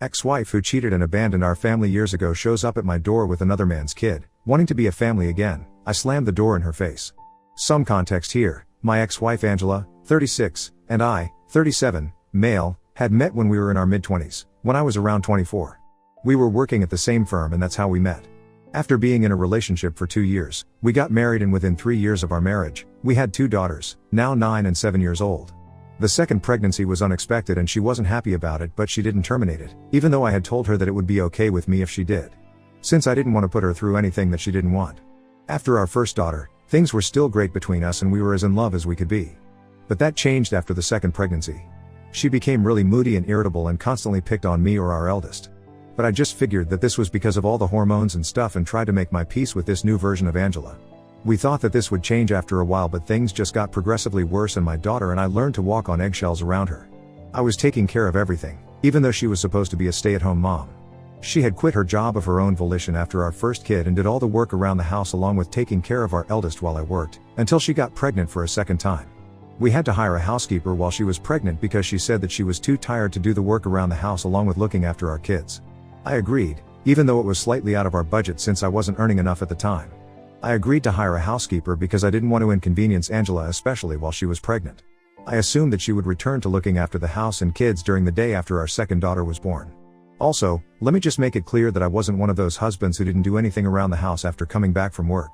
Ex-wife who cheated and abandoned our family years ago shows up at my door with another man's kid, wanting to be a family again. I slammed the door in her face. Some context here. My ex-wife Angela, 36, and I, 37, male, had met when we were in our mid-20s, when I was around 24. We were working at the same firm and that's how we met. After being in a relationship for 2 years, we got married and within 3 years of our marriage, we had 2 daughters, now 9 and 7 years old. The second pregnancy was unexpected and she wasn't happy about it, but she didn't terminate it, even though I had told her that it would be okay with me if she did. Since I didn't want to put her through anything that she didn't want. After our first daughter, things were still great between us and we were as in love as we could be. But that changed after the second pregnancy. She became really moody and irritable and constantly picked on me or our eldest. But I just figured that this was because of all the hormones and stuff and tried to make my peace with this new version of Angela. We thought that this would change after a while, but things just got progressively worse and my daughter and I learned to walk on eggshells around her. I was taking care of everything, even though she was supposed to be a stay-at-home mom. She had quit her job of her own volition after our first kid and did all the work around the house along with taking care of our eldest while I worked, until she got pregnant for a second time. We had to hire a housekeeper while she was pregnant because she said that she was too tired to do the work around the house along with looking after our kids. I agreed, even though it was slightly out of our budget since I wasn't earning enough at the time. I agreed to hire a housekeeper because I didn't want to inconvenience Angela, especially while she was pregnant. I assumed that she would return to looking after the house and kids during the day after our second daughter was born. Also, let me just make it clear that I wasn't one of those husbands who didn't do anything around the house after coming back from work.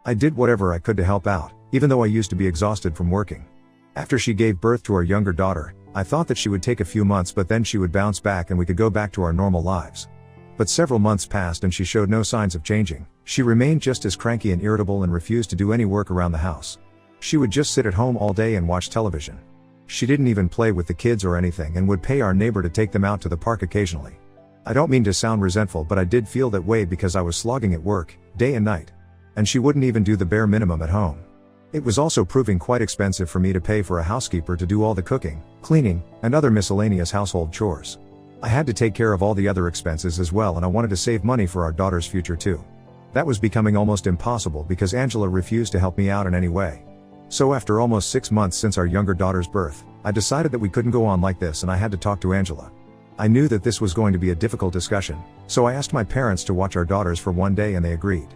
I did whatever I could to help out, even though I used to be exhausted from working. After she gave birth to our younger daughter, I thought that she would take a few months, but then she would bounce back and we could go back to our normal lives. But several months passed and she showed no signs of changing. She remained just as cranky and irritable and refused to do any work around the house. She would just sit at home all day and watch television. She didn't even play with the kids or anything and would pay our neighbor to take them out to the park occasionally. I don't mean to sound resentful, but I did feel that way because I was slogging at work, day and night. And she wouldn't even do the bare minimum at home. It was also proving quite expensive for me to pay for a housekeeper to do all the cooking, cleaning, and other miscellaneous household chores. I had to take care of all the other expenses as well, and I wanted to save money for our daughter's future too. That was becoming almost impossible because Angela refused to help me out in any way. So after almost 6 months since our younger daughter's birth, I decided that we couldn't go on like this and I had to talk to Angela. I knew that this was going to be a difficult discussion, so I asked my parents to watch our daughters for one day and they agreed.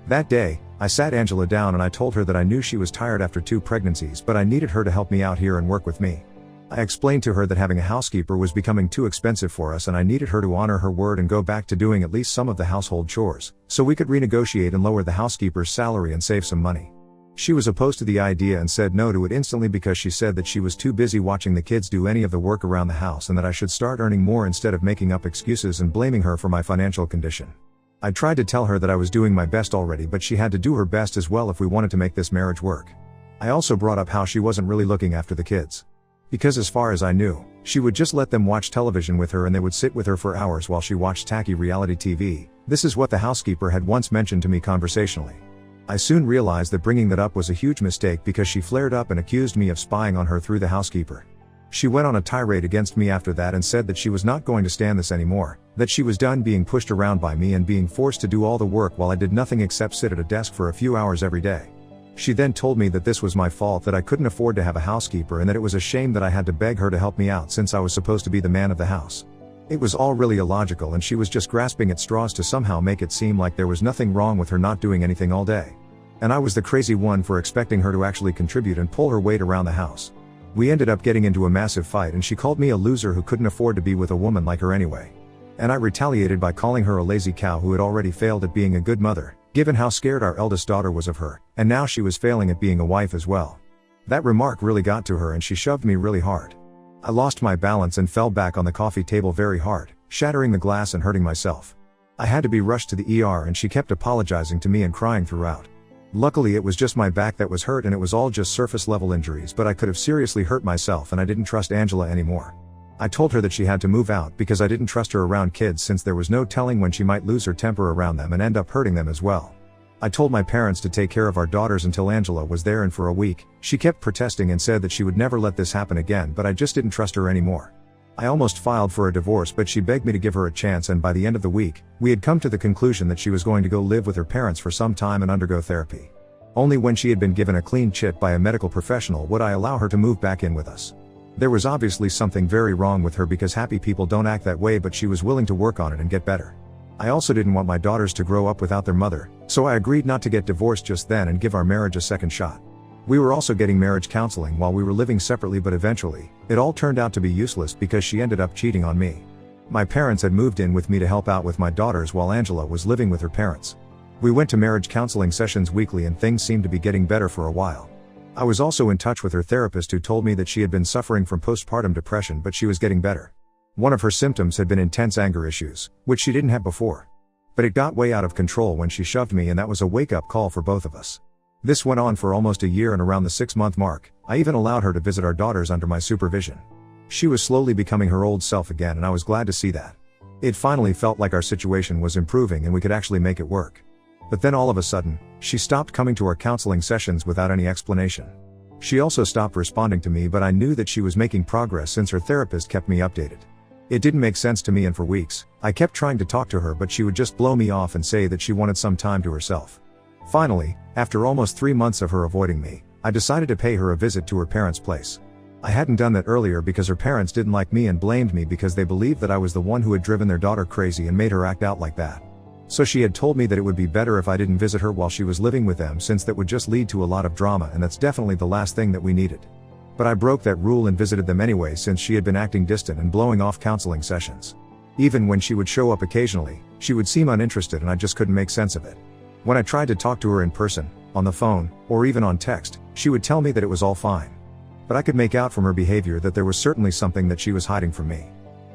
That day, I sat Angela down and I told her that I knew she was tired after 2 pregnancies, but I needed her to help me out here and work with me. I explained to her that having a housekeeper was becoming too expensive for us and I needed her to honor her word and go back to doing at least some of the household chores, so we could renegotiate and lower the housekeeper's salary and save some money. She was opposed to the idea and said no to it instantly because she said that she was too busy watching the kids do any of the work around the house and that I should start earning more instead of making up excuses and blaming her for my financial condition. I tried to tell her that I was doing my best already, but she had to do her best as well if we wanted to make this marriage work. I also brought up how she wasn't really looking after the kids. Because as far as I knew, she would just let them watch television with her and they would sit with her for hours while she watched tacky reality TV. This is what the housekeeper had once mentioned to me conversationally. I soon realized that bringing that up was a huge mistake because she flared up and accused me of spying on her through the housekeeper. She went on a tirade against me after that and said that she was not going to stand this anymore, that she was done being pushed around by me and being forced to do all the work while I did nothing except sit at a desk for a few hours every day. She then told me that this was my fault, that I couldn't afford to have a housekeeper and that it was a shame that I had to beg her to help me out since I was supposed to be the man of the house. It was all really illogical and she was just grasping at straws to somehow make it seem like there was nothing wrong with her not doing anything all day. And I was the crazy one for expecting her to actually contribute and pull her weight around the house. We ended up getting into a massive fight and she called me a loser who couldn't afford to be with a woman like her anyway. And I retaliated by calling her a lazy cow who had already failed at being a good mother, given how scared our eldest daughter was of her, and now she was failing at being a wife as well. That remark really got to her and she shoved me really hard. I lost my balance and fell back on the coffee table very hard, shattering the glass and hurting myself. I had to be rushed to the ER and she kept apologizing to me and crying throughout. Luckily it was just my back that was hurt and it was all just surface level injuries, but I could have seriously hurt myself and I didn't trust Angela anymore. I told her that she had to move out because I didn't trust her around kids since there was no telling when she might lose her temper around them and end up hurting them as well. I told my parents to take care of our daughters until Angela was there, and for a week, she kept protesting and said that she would never let this happen again, but I just didn't trust her anymore. I almost filed for a divorce, but she begged me to give her a chance, and by the end of the week, we had come to the conclusion that she was going to go live with her parents for some time and undergo therapy. Only when she had been given a clean chit by a medical professional would I allow her to move back in with us. There was obviously something very wrong with her because happy people don't act that way, but she was willing to work on it and get better. I also didn't want my daughters to grow up without their mother, so I agreed not to get divorced just then and give our marriage a second shot. We were also getting marriage counseling while we were living separately, but eventually, it all turned out to be useless because she ended up cheating on me. My parents had moved in with me to help out with my daughters while Angela was living with her parents. We went to marriage counseling sessions weekly and things seemed to be getting better for a while. I was also in touch with her therapist, who told me that she had been suffering from postpartum depression, but she was getting better. One of her symptoms had been intense anger issues, which she didn't have before. But it got way out of control when she shoved me, and that was a wake-up call for both of us. This went on for almost a year, and around the 6-month mark, I even allowed her to visit our daughters under my supervision. She was slowly becoming her old self again, and I was glad to see that. It finally felt like our situation was improving and we could actually make it work. But then all of a sudden, she stopped coming to our counseling sessions without any explanation. She also stopped responding to me, but I knew that she was making progress since her therapist kept me updated. It didn't make sense to me, and for weeks, I kept trying to talk to her, but she would just blow me off and say that she wanted some time to herself. Finally, after almost 3 months of her avoiding me, I decided to pay her a visit to her parents' place. I hadn't done that earlier because her parents didn't like me and blamed me because they believed that I was the one who had driven their daughter crazy and made her act out like that. So she had told me that it would be better if I didn't visit her while she was living with them, since that would just lead to a lot of drama, and that's definitely the last thing that we needed. But I broke that rule and visited them anyway, since she had been acting distant and blowing off counseling sessions. Even when she would show up occasionally, she would seem uninterested, and I just couldn't make sense of it. When I tried to talk to her in person, on the phone, or even on text, she would tell me that it was all fine. But I could make out from her behavior that there was certainly something that she was hiding from me.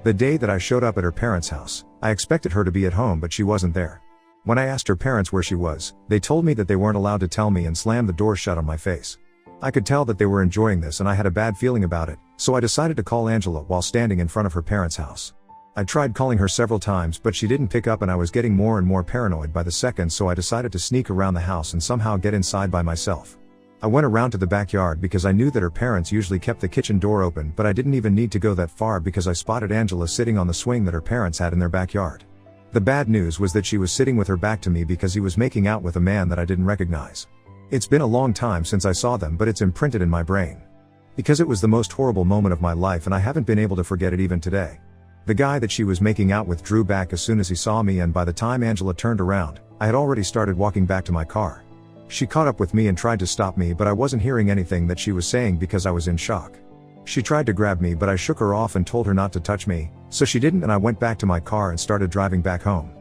The day that I showed up at her parents' house, I expected her to be at home, but she wasn't there. When I asked her parents where she was, they told me that they weren't allowed to tell me and slammed the door shut on my face. I could tell that they were enjoying this, and I had a bad feeling about it, so I decided to call Angela while standing in front of her parents' house. I tried calling her several times, but she didn't pick up, and I was getting more and more paranoid by the second, so I decided to sneak around the house and somehow get inside by myself. I went around to the backyard because I knew that her parents usually kept the kitchen door open, but I didn't even need to go that far because I spotted Angela sitting on the swing that her parents had in their backyard. The bad news was that she was sitting with her back to me because he was making out with a man that I didn't recognize. It's been a long time since I saw them, but it's imprinted in my brain. Because it was the most horrible moment of my life, and I haven't been able to forget it even today. The guy that she was making out with drew back as soon as he saw me, and by the time Angela turned around, I had already started walking back to my car. She caught up with me and tried to stop me, but I wasn't hearing anything that she was saying because I was in shock. She tried to grab me, but I shook her off and told her not to touch me, so she didn't, and I went back to my car and started driving back home.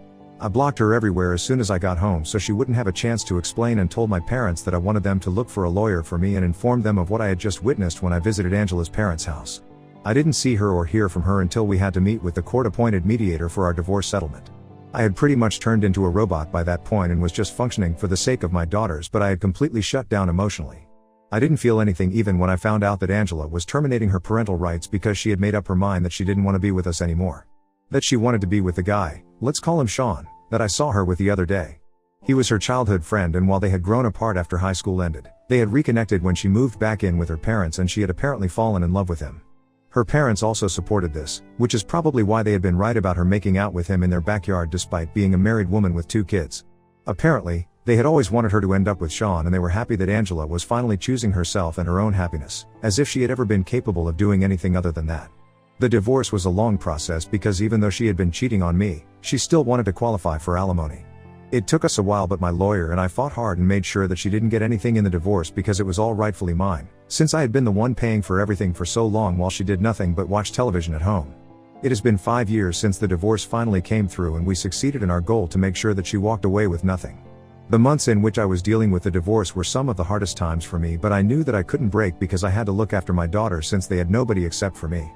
I blocked her everywhere as soon as I got home so she wouldn't have a chance to explain, and told my parents that I wanted them to look for a lawyer for me and informed them of what I had just witnessed when I visited Angela's parents' house. I didn't see her or hear from her until we had to meet with the court-appointed mediator for our divorce settlement. I had pretty much turned into a robot by that point and was just functioning for the sake of my daughters, but I had completely shut down emotionally. I didn't feel anything even when I found out that Angela was terminating her parental rights because she had made up her mind that she didn't want to be with us anymore. That she wanted to be with the guy, let's call him Sean, that I saw her with the other day. He was her childhood friend, and while they had grown apart after high school ended, they had reconnected when she moved back in with her parents, and she had apparently fallen in love with him. Her parents also supported this, which is probably why they had been right about her making out with him in their backyard despite being a married woman with 2 kids. Apparently, they had always wanted her to end up with Sean, and they were happy that Angela was finally choosing herself and her own happiness, as if she had ever been capable of doing anything other than that. The divorce was a long process because even though she had been cheating on me, she still wanted to qualify for alimony. It took us a while, but my lawyer and I fought hard and made sure that she didn't get anything in the divorce because it was all rightfully mine, since I had been the one paying for everything for so long while she did nothing but watch television at home. It has been 5 years since the divorce finally came through, and we succeeded in our goal to make sure that she walked away with nothing. The months in which I was dealing with the divorce were some of the hardest times for me, but I knew that I couldn't break because I had to look after my daughters since they had nobody except for me.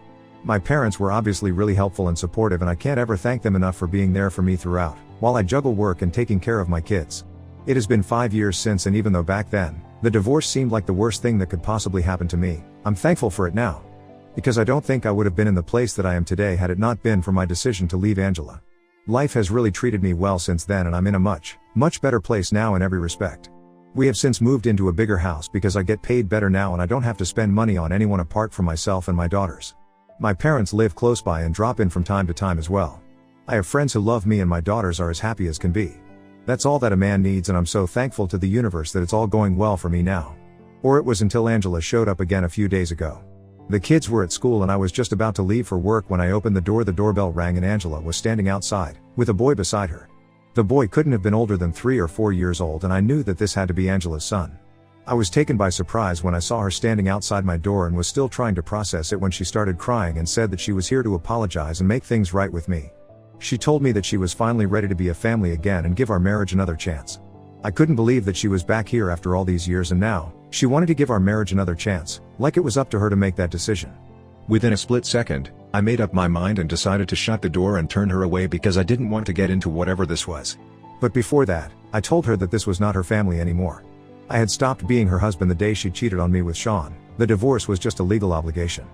My parents were obviously really helpful and supportive, and I can't ever thank them enough for being there for me throughout, while I juggle work and taking care of my kids. It has been 5 years since, and even though back then, the divorce seemed like the worst thing that could possibly happen to me, I'm thankful for it now. Because I don't think I would have been in the place that I am today had it not been for my decision to leave Angela. Life has really treated me well since then, and I'm in a much better place now in every respect. We have since moved into a bigger house because I get paid better now and I don't have to spend money on anyone apart from myself and my daughters. My parents live close by and drop in from time to time as well. I have friends who love me, and my daughters are as happy as can be. That's all that a man needs, and I'm so thankful to the universe that it's all going well for me now. Or it was until Angela showed up again a few days ago. The kids were at school and I was just about to leave for work when I opened the door. The doorbell rang and Angela was standing outside, with a boy beside her. The boy couldn't have been older than 3 or 4 years old, and I knew that this had to be Angela's son. I was taken by surprise when I saw her standing outside my door and was still trying to process it when she started crying and said that she was here to apologize and make things right with me. She told me that she was finally ready to be a family again and give our marriage another chance. I couldn't believe that she was back here after all these years, and now, she wanted to give our marriage another chance, like it was up to her to make that decision. Within a split second, I made up my mind and decided to shut the door and turn her away because I didn't want to get into whatever this was. But before that, I told her that this was not her family anymore. I had stopped being her husband the day she cheated on me with Sean. The divorce was just a legal obligation.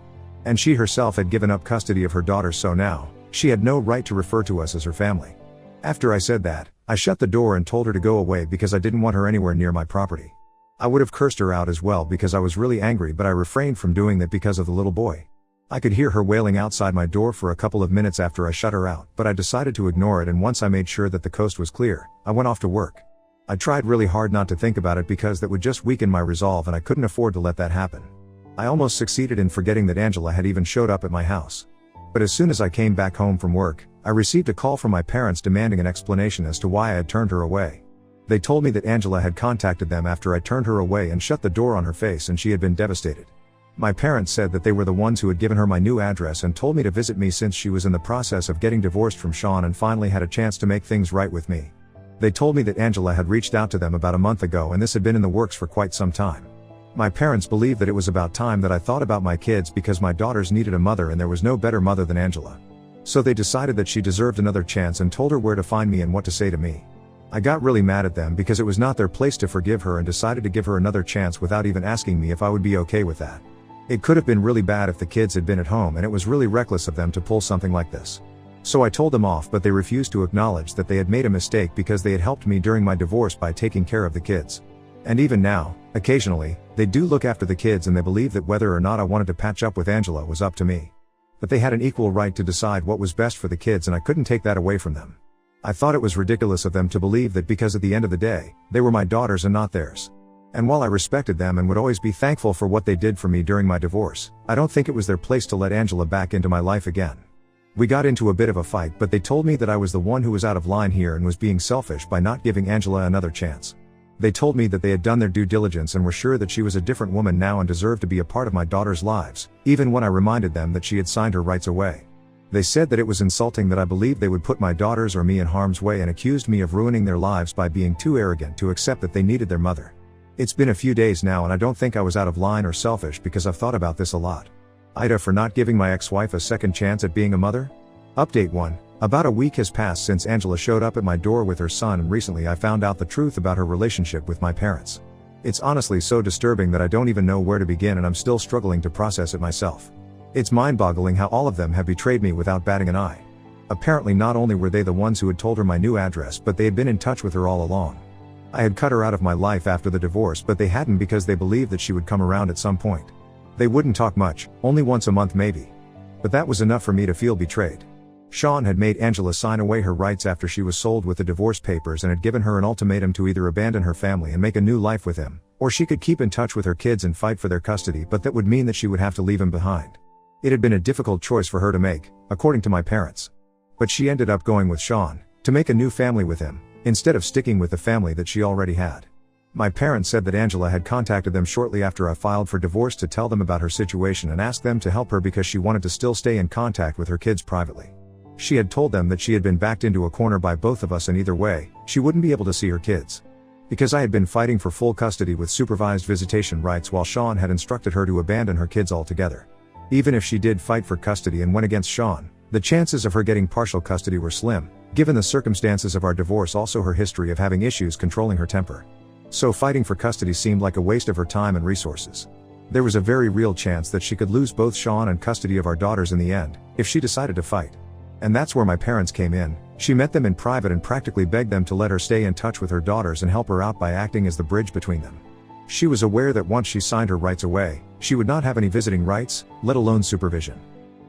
And she herself had given up custody of her daughters, so now, she had no right to refer to us as her family. After I said that, I shut the door and told her to go away because I didn't want her anywhere near my property. I would have cursed her out as well because I was really angry, but I refrained from doing that because of the little boy. I could hear her wailing outside my door for a couple of minutes after I shut her out, but I decided to ignore it, and once I made sure that the coast was clear, I went off to work. I tried really hard not to think about it because that would just weaken my resolve, and I couldn't afford to let that happen. I almost succeeded in forgetting that Angela had even showed up at my house. But as soon as I came back home from work, I received a call from my parents demanding an explanation as to why I had turned her away. They told me that Angela had contacted them after I turned her away and shut the door on her face, and she had been devastated. My parents said that they were the ones who had given her my new address and told me to visit me since she was in the process of getting divorced from Sean and finally had a chance to make things right with me. They told me that Angela had reached out to them about a month ago and this had been in the works for quite some time. My parents believed that it was about time that I thought about my kids because my daughters needed a mother and there was no better mother than Angela. So they decided that she deserved another chance and told her where to find me and what to say to me. I got really mad at them because it was not their place to forgive her and decided to give her another chance without even asking me if I would be okay with that. It could have been really bad if the kids had been at home, and it was really reckless of them to pull something like this. So I told them off, but they refused to acknowledge that they had made a mistake because they had helped me during my divorce by taking care of the kids. And even now, occasionally, they do look after the kids, and they believe that whether or not I wanted to patch up with Angela was up to me. But they had an equal right to decide what was best for the kids, and I couldn't take that away from them. I thought it was ridiculous of them to believe that because at the end of the day, they were my daughters and not theirs. And while I respected them and would always be thankful for what they did for me during my divorce, I don't think it was their place to let Angela back into my life again. We got into a bit of a fight, but they told me that I was the one who was out of line here and was being selfish by not giving Angela another chance. They told me that they had done their due diligence and were sure that she was a different woman now and deserved to be a part of my daughters' lives, even when I reminded them that she had signed her rights away. They said that it was insulting that I believed they would put my daughters or me in harm's way and accused me of ruining their lives by being too arrogant to accept that they needed their mother. It's been a few days now and I don't think I was out of line or selfish because I've thought about this a lot. Ida for not giving my ex-wife a second chance at being a mother? Update 1. About a week has passed since Angela showed up at my door with her son, and recently I found out the truth about her relationship with my parents. It's honestly so disturbing that I don't even know where to begin, and I'm still struggling to process it myself. It's mind-boggling how all of them have betrayed me without batting an eye. Apparently not only were they the ones who had told her my new address, but they had been in touch with her all along. I had cut her out of my life after the divorce, but they hadn't because they believed that she would come around at some point. They wouldn't talk much, only once a month maybe. But that was enough for me to feel betrayed. Sean had made Angela sign away her rights after she was sold with the divorce papers and had given her an ultimatum to either abandon her family and make a new life with him, or she could keep in touch with her kids and fight for their custody, but that would mean that she would have to leave him behind. It had been a difficult choice for her to make, according to my parents. But she ended up going with Sean, to make a new family with him, instead of sticking with the family that she already had. My parents said that Angela had contacted them shortly after I filed for divorce to tell them about her situation and asked them to help her because she wanted to still stay in contact with her kids privately. She had told them that she had been backed into a corner by both of us and either way, she wouldn't be able to see her kids. Because I had been fighting for full custody with supervised visitation rights while Sean had instructed her to abandon her kids altogether. Even if she did fight for custody and went against Sean, the chances of her getting partial custody were slim, given the circumstances of our divorce, also her history of having issues controlling her temper. So fighting for custody seemed like a waste of her time and resources. There was a very real chance that she could lose both Sean and custody of our daughters in the end, if she decided to fight. And that's where my parents came in. She met them in private and practically begged them to let her stay in touch with her daughters and help her out by acting as the bridge between them. She was aware that once she signed her rights away, she would not have any visiting rights, let alone supervision.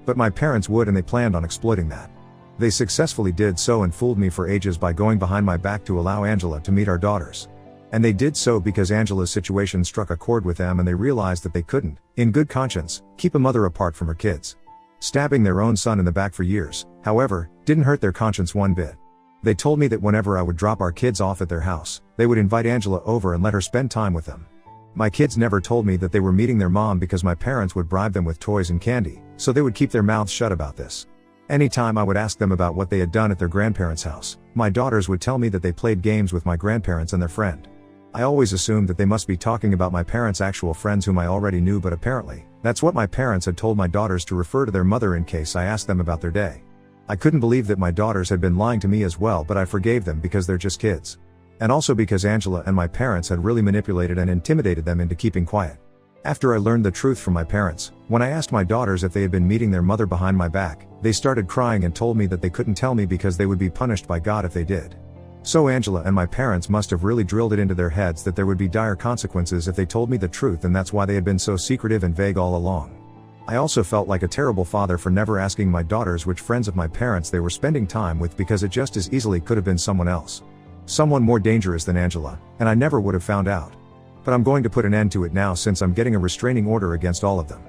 But my parents would, and they planned on exploiting that. They successfully did so and fooled me for ages by going behind my back to allow Angela to meet our daughters. And they did so because Angela's situation struck a chord with them and they realized that they couldn't, in good conscience, keep a mother apart from her kids. Stabbing their own son in the back for years, however, didn't hurt their conscience one bit. They told me that whenever I would drop our kids off at their house, they would invite Angela over and let her spend time with them. My kids never told me that they were meeting their mom because my parents would bribe them with toys and candy, so they would keep their mouths shut about this. Anytime I would ask them about what they had done at their grandparents' house, my daughters would tell me that they played games with my grandparents and their friend. I always assumed that they must be talking about my parents' actual friends whom I already knew, but apparently, that's what my parents had told my daughters to refer to their mother in case I asked them about their day. I couldn't believe that my daughters had been lying to me as well, but I forgave them because they're just kids. And also because Angela and my parents had really manipulated and intimidated them into keeping quiet. After I learned the truth from my parents, when I asked my daughters if they had been meeting their mother behind my back, they started crying and told me that they couldn't tell me because they would be punished by God if they did. So Angela and my parents must have really drilled it into their heads that there would be dire consequences if they told me the truth, and that's why they had been so secretive and vague all along. I also felt like a terrible father for never asking my daughters which friends of my parents they were spending time with, because it just as easily could have been someone else. Someone more dangerous than Angela, and I never would have found out. But I'm going to put an end to it now since I'm getting a restraining order against all of them.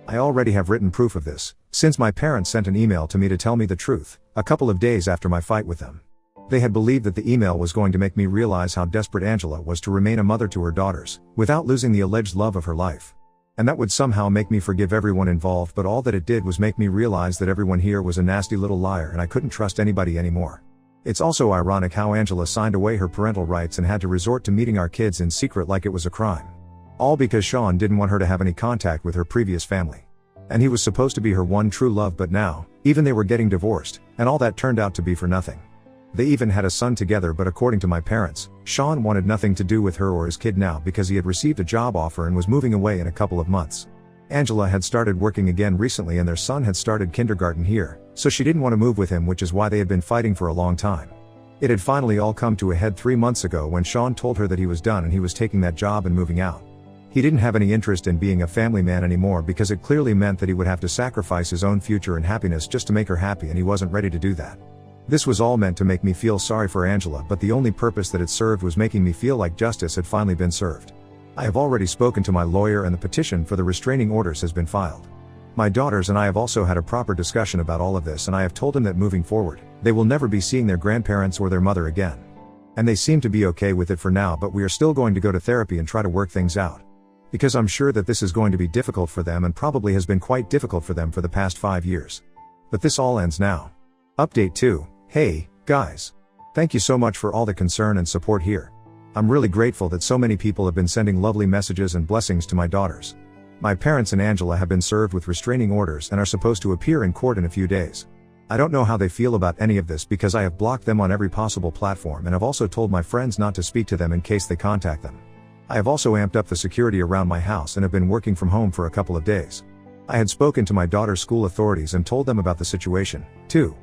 I already have written proof of this, since my parents sent an email to me to tell me the truth, a couple of days after my fight with them. They had believed that the email was going to make me realize how desperate Angela was to remain a mother to her daughters, without losing the alleged love of her life. And that would somehow make me forgive everyone involved, but all that it did was make me realize that everyone here was a nasty little liar and I couldn't trust anybody anymore. It's also ironic how Angela signed away her parental rights and had to resort to meeting our kids in secret like it was a crime. All because Sean didn't want her to have any contact with her previous family. And he was supposed to be her one true love, but now, even they were getting divorced, and all that turned out to be for nothing. They even had a son together, but according to my parents, Sean wanted nothing to do with her or his kid now because he had received a job offer and was moving away in a couple of months. Angela had started working again recently and their son had started kindergarten here, so she didn't want to move with him, which is why they had been fighting for a long time. It had finally all come to a head 3 months ago when Sean told her that he was done and he was taking that job and moving out. He didn't have any interest in being a family man anymore because it clearly meant that he would have to sacrifice his own future and happiness just to make her happy, and he wasn't ready to do that. This was all meant to make me feel sorry for Angela, but the only purpose that it served was making me feel like justice had finally been served. I have already spoken to my lawyer and the petition for the restraining orders has been filed. My daughters and I have also had a proper discussion about all of this, and I have told them that moving forward, they will never be seeing their grandparents or their mother again. And they seem to be okay with it for now, but we are still going to go to therapy and try to work things out. Because I'm sure that this is going to be difficult for them and probably has been quite difficult for them for the past 5 years. But this all ends now. Update 2. Hey, guys. Thank you so much for all the concern and support here. I'm really grateful that so many people have been sending lovely messages and blessings to my daughters. My parents and Angela have been served with restraining orders and are supposed to appear in court in a few days. I don't know how they feel about any of this because I have blocked them on every possible platform and have also told my friends not to speak to them in case they contact them. I have also amped up the security around my house and have been working from home for a couple of days. I had spoken to my daughter's school authorities and told them about the situation, too.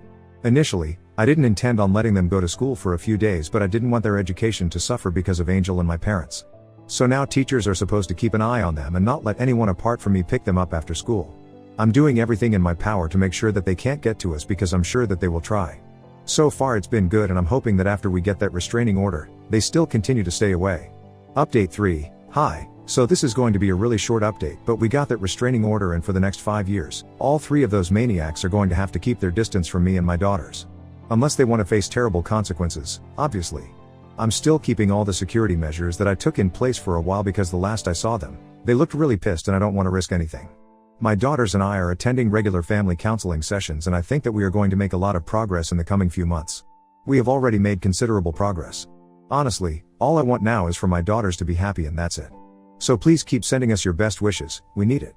Initially, I didn't intend on letting them go to school for a few days, but I didn't want their education to suffer because of Angel and my parents. So now teachers are supposed to keep an eye on them and not let anyone apart from me pick them up after school. I'm doing everything in my power to make sure that they can't get to us because I'm sure that they will try. So far it's been good, and I'm hoping that after we get that restraining order, they still continue to stay away. Update 3. Hi. So this is going to be a really short update, but we got that restraining order, and for the next 5 years, all 3 of those maniacs are going to have to keep their distance from me and my daughters. Unless they want to face terrible consequences, obviously. I'm still keeping all the security measures that I took in place for a while because the last I saw them, they looked really pissed and I don't want to risk anything. My daughters and I are attending regular family counseling sessions, and I think that we are going to make a lot of progress in the coming few months. We have already made considerable progress. Honestly, all I want now is for my daughters to be happy, and that's it. So please keep sending us your best wishes, we need it.